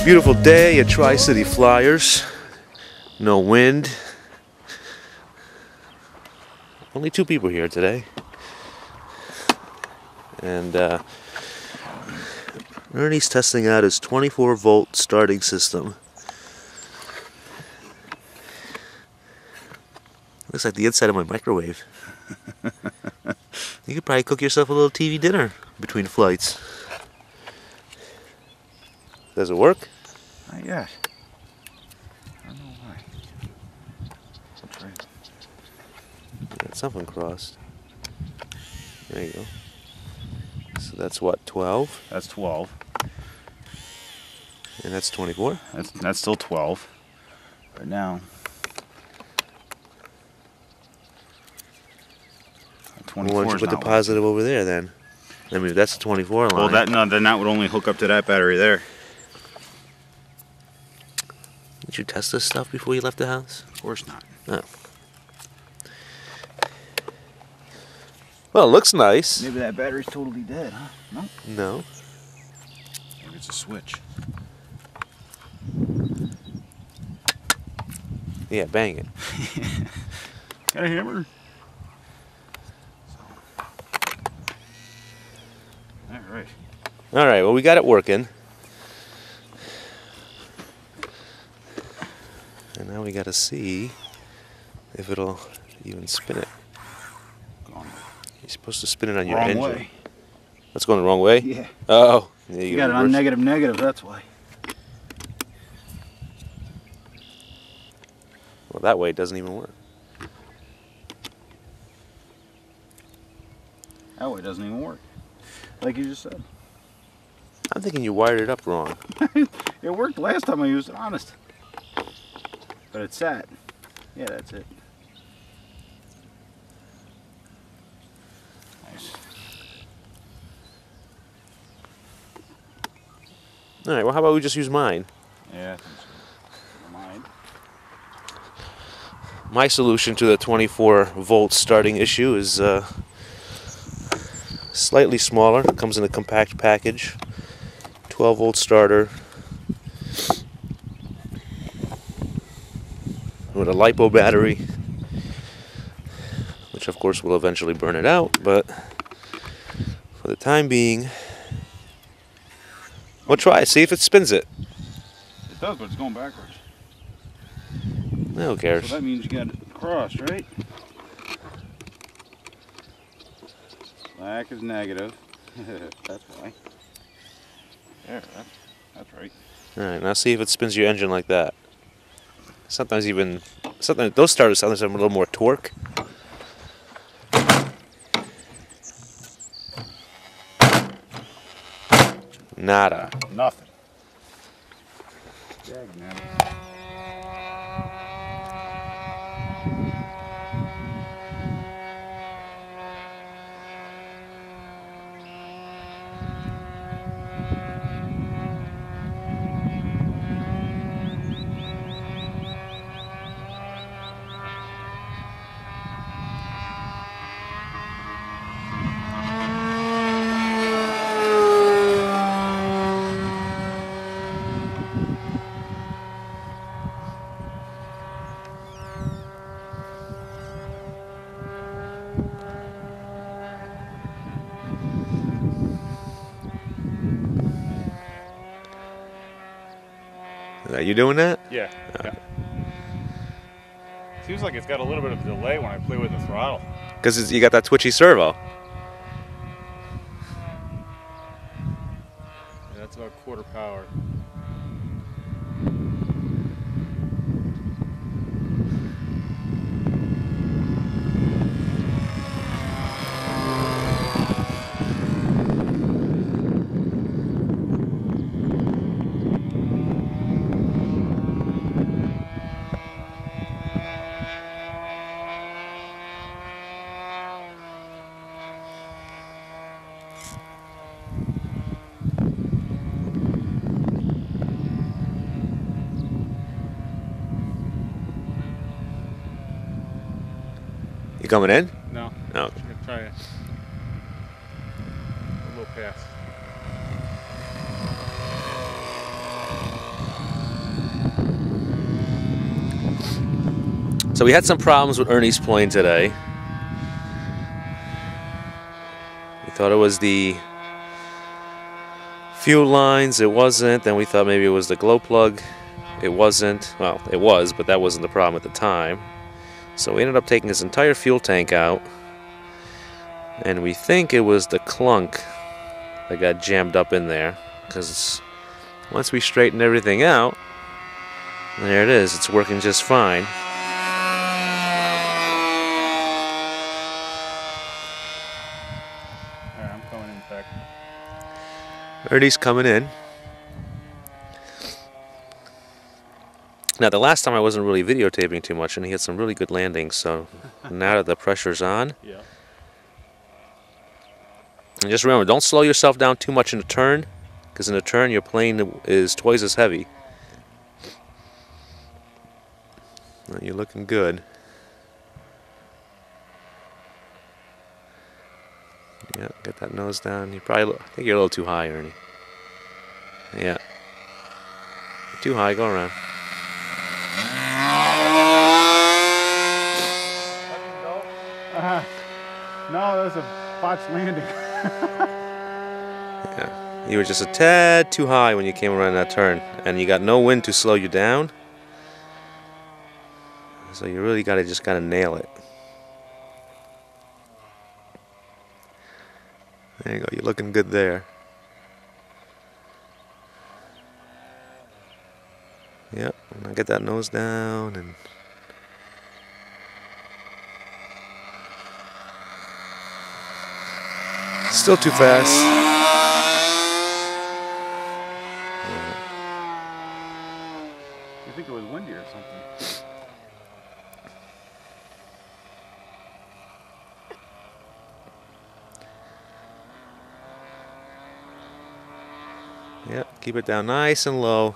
Beautiful day at Tri-City Flyers. No wind. Only 2 people here today. And Ernie's testing out his 24-volt starting system. Looks like the inside of my microwave. You could probably cook yourself a little TV dinner between flights. Does it work? Not yet. I don't know why. I'll try it. Got something crossed. There you go. So that's what, 12? That's 12. And that's 24? That's still 12. Right now. 24 Why don't you put the positive over there then? I mean, that's the 24 line. Well, then that would only hook up to that battery there. Did you test this stuff before you left the house? Of course not. Oh. Well, it looks nice. Maybe that battery's totally dead, huh? No? No. Maybe it's a switch. Yeah, bang it. Got a hammer? Alright. Alright, well, we got it working. And now we got to see if it'll even spin it. You're supposed to spin it on your Wrong engine. way. That's going the wrong way? Yeah. Oh. Yeah, You got it on negative, that's why. Well, that way it doesn't even work. That way it doesn't even work. Like you just said. I'm thinking you wired it up wrong. It worked last time I used it, honest. But it sat. Yeah, that's it. Nice. Alright, well, how about we just use mine? Yeah, I think so. Mine. My solution to the 24-volt starting issue is slightly smaller. It comes in a compact package. 12-volt starter with a LiPo battery, which of course will eventually burn it out, but for the time being, we'll try it, see if it spins it. It does, but it's going backwards. Who cares? So that means you got it crossed, right? Black is negative. That's why. There, that's right. Alright, now see if it spins your engine like that. Sometimes those starters sometimes have a little more torque. Nada. Nothing. Are you doing that? Yeah. Yeah. Seems like it's got a little bit of a delay when I play with the throttle. Because you got that twitchy servo. Yeah, that's about quarter power. You coming in? No. No. I'm gonna try a little pass. So we had some problems with Ernie's plane today. We thought it was the fuel lines, it wasn't. Then we thought maybe it was the glow plug, it wasn't. Well, it was, but that wasn't the problem at the time. So we ended up taking his entire fuel tank out, and we think it was the clunk that got jammed up in there, because once we straightened everything out, there it is, it's working just fine. Alright, I'm coming in back. Ernie's coming in. Now, the last time I wasn't really videotaping too much, and he had some really good landings, so now that the pressure's on, Yeah. and just remember, don't slow yourself down too much in a turn, because in a turn your plane is twice as heavy. Well, you're looking good. Yeah, get that nose down. You probably, I think you're a little too high, Ernie. Yeah. Too high, go around. No, that was a botched landing. Yeah, you were just a tad too high when you came around that turn, and you got no wind to slow you down. So you really just gotta nail it. There you go, you're looking good there. Yep, now get that nose down and still too fast. I think it was windy or something. Yep, keep it down nice and low,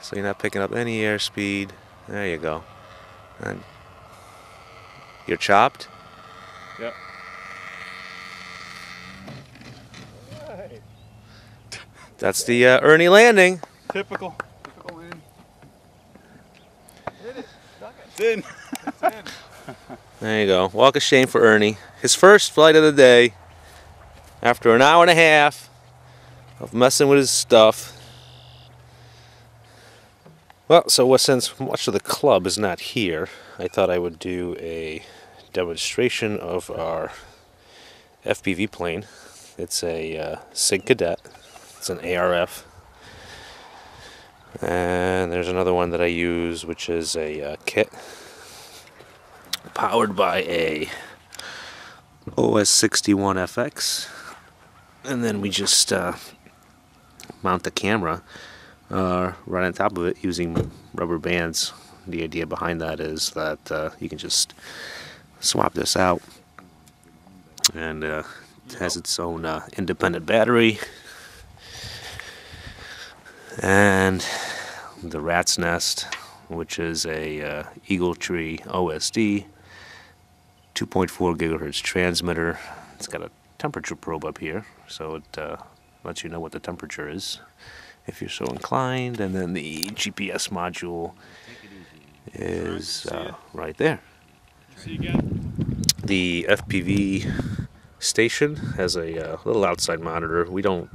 so you're not picking up any airspeed. There you go. And you're chopped. Yep. That's the Ernie landing. Typical. Typical landing. It's in. It's in. There you go. Walk of shame for Ernie. His first flight of the day, after an hour and a half of messing with his stuff. Well, so since much of the club is not here, I thought I would do a demonstration of our FPV plane. It's a SIG Cadet. It's an ARF. And there's another one that I use, which is a kit powered by a OS61FX. And then we just mount the camera right on top of it using rubber bands. The idea behind that is that you can just swap this out, and it has its own independent battery, and the rat's nest, which is a Eagle Tree OSD 2.4 gigahertz transmitter. It's got a temperature probe up here, so it lets you know what the temperature is if you're so inclined, and then the GPS module is right there. See you again. The FPV station has a little outside monitor. We don't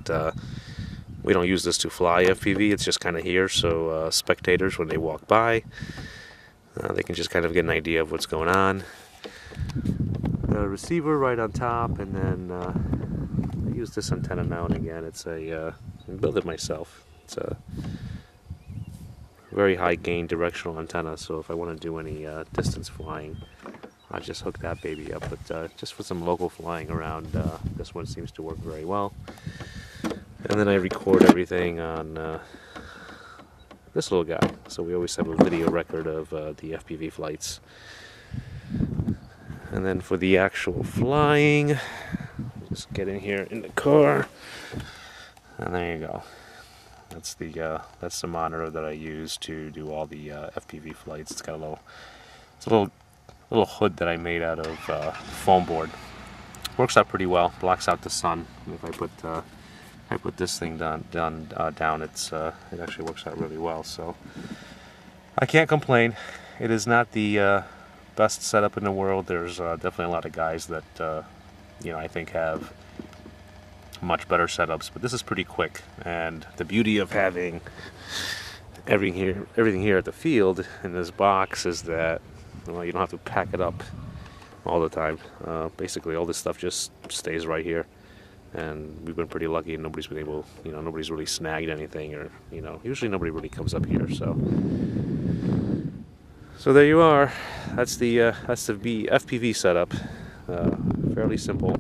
use this to fly FPV. It's just kind of here, so spectators, when they walk by, they can just kind of get an idea of what's going on. The receiver right on top, and then I use this antenna now and again. It's I built it myself. It's a very high gain directional antenna, so if I want to do any distance flying, I just hook that baby up. But just for some local flying around, this one seems to work very well. And then I record everything on this little guy, so we always have a video record of the FPV flights. And then for the actual flying, just get in here in the car, and there you go. That's the monitor that I use to do all the FPV flights. It's got a little hood that I made out of foam board. Works out pretty well. Blocks out the sun. If I put this thing down, it actually works out really well. So I can't complain. It is not the best setup in the world. There's definitely a lot of guys that I think have much better setups, but this is pretty quick. And the beauty of having everything here at the field in this box is that you don't have to pack it up all the time. Basically, all this stuff just stays right here, and we've been pretty lucky. Nobody's been able, nobody's really snagged anything, or usually nobody really comes up here. So there you are. That's the FPV setup. Fairly simple,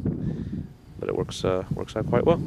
but it works out quite well.